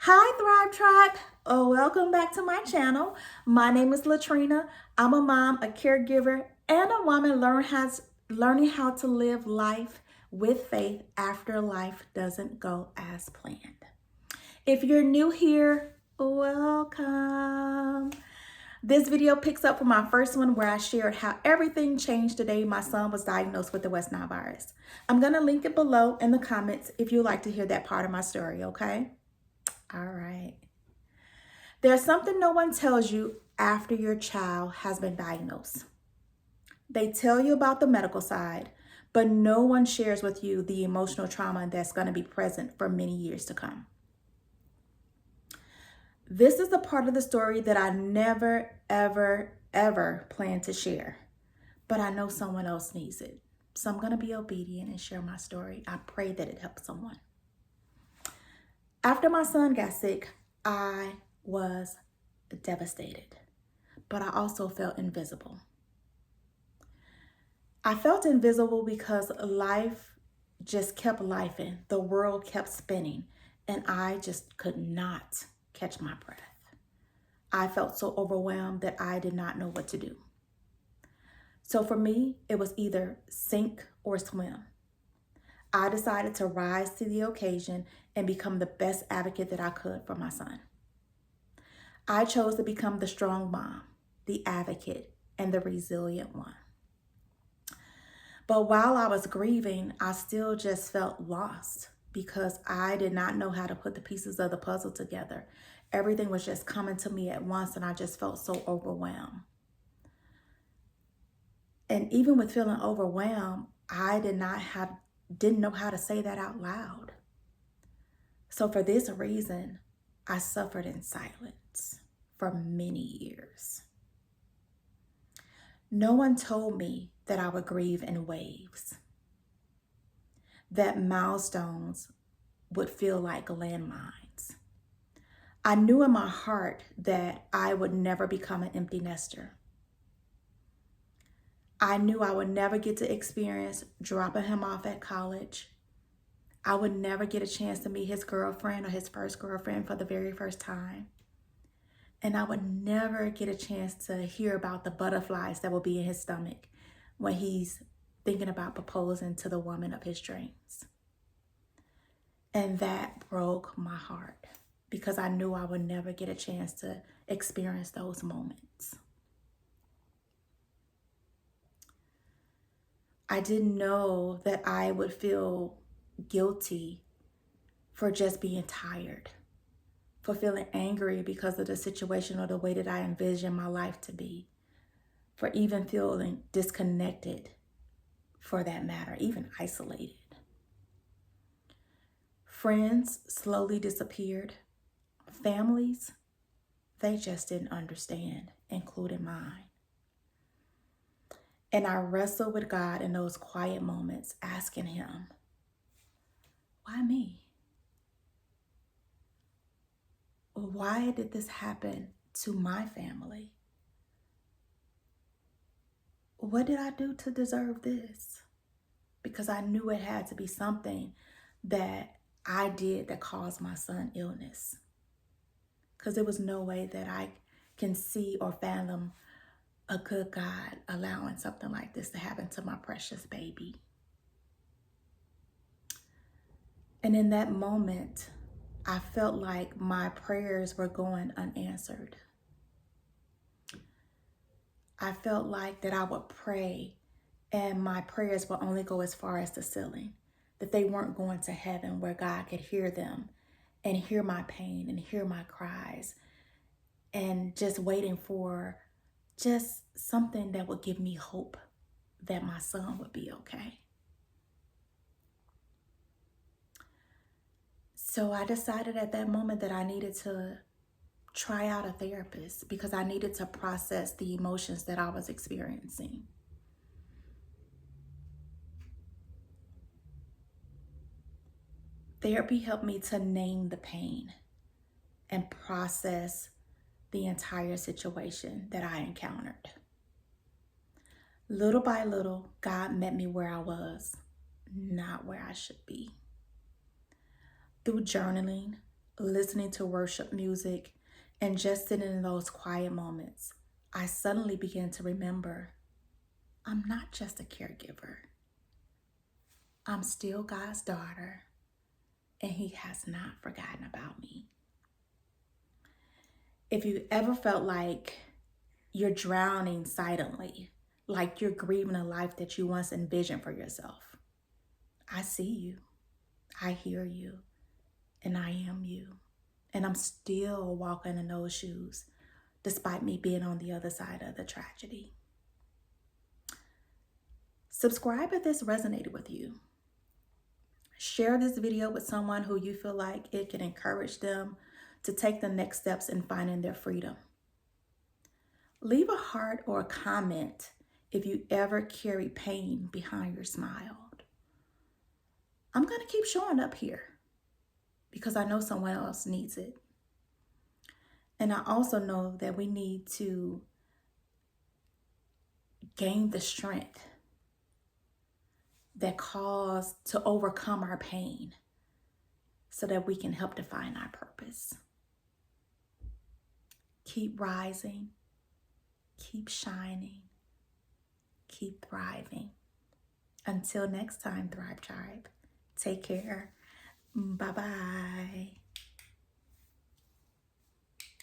Hi Thrive Tribe, welcome back to my channel. My name is Latrina. I'm a mom, a caregiver, and a woman learning how to live life with faith after life doesn't go as planned. If you're new here, welcome. This video picks up from my first one where I shared how everything changed the day my son was diagnosed with the West Nile virus. I'm going to link it below in the comments if you'd like to hear that part of my story, okay? All right. There's something no one tells you after your child has been diagnosed. They tell you about the medical side, but no one shares with you the emotional trauma that's going to be present for many years to come. This is the part of the story that I never, ever plan to share, but I know someone else needs it. So I'm going to be obedient and share my story. I pray that it helps someone. After my son got sick, I was devastated, but I also felt invisible. I felt invisible because life just kept lifing. The world kept spinning, and I just could not catch my breath. I felt so overwhelmed that I did not know what to do. So for me, it was either sink or swim. I decided to rise to the occasion and become the best advocate that I could for my son. I chose to become the strong mom, the advocate, and the resilient one. But while I was grieving, I still just felt lost because I did not know how to put the pieces of the puzzle together. Everything was just coming to me at once, and I just felt so overwhelmed. And even with feeling overwhelmed, I didn't know how to say that out loud. So for this reason, I suffered in silence for many years. No one told me that I would grieve in waves, that milestones would feel like landmines. I knew in my heart that I would never become an empty nester. I knew I would never get to experience dropping him off at college. I would never get a chance to meet his girlfriend or his first girlfriend for the very first time. And I would never get a chance to hear about the butterflies that will be in his stomach when he's thinking about proposing to the woman of his dreams. And that broke my heart because I knew I would never get a chance to experience those moments. I didn't know that I would feel guilty for just being tired, for feeling angry because of the situation or the way that I envisioned my life to be, for even feeling disconnected, for that matter, even isolated. Friends slowly disappeared. Families, they just didn't understand, including mine. And I wrestled with God in those quiet moments, asking him, why me? Why did this happen to my family? What did I do to deserve this? Because I knew it had to be something that I did that caused my son illness. Because there was no way that I can see or fathom a good God allowing something like this to happen to my precious baby. And in that moment, I felt like my prayers were going unanswered. I felt like that I would pray and my prayers would only go as far as the ceiling, that they weren't going to heaven where God could hear them and hear my pain and hear my cries, and just waiting for just something that would give me hope that my son would be okay. So I decided at that moment that I needed to try out a therapist because I needed to process the emotions that I was experiencing. Therapy helped me to name the pain and process the entire situation that I encountered. Little by little, God met me where I was, not where I should be. Through journaling, listening to worship music, and just sitting in those quiet moments, I suddenly began to remember I'm not just a caregiver. I'm still God's daughter, and He has not forgotten about me. If you ever felt like you're drowning silently, like you're grieving a life that you once envisioned for yourself, I see you, I hear you, and I am you. And I'm still walking in those shoes, despite me being on the other side of the tragedy. Subscribe if this resonated with you. Share this video with someone who you feel like it can encourage them to take the next steps in finding their freedom. Leave a heart or a comment if you ever carry pain behind your smile. I'm going to keep showing up here because I know someone else needs it. And I also know that we need to gain the strength that calls to overcome our pain so that we can help define our purpose. Keep rising, keep shining, keep thriving. Until next time, Thrive Tribe, take care. Bye-bye.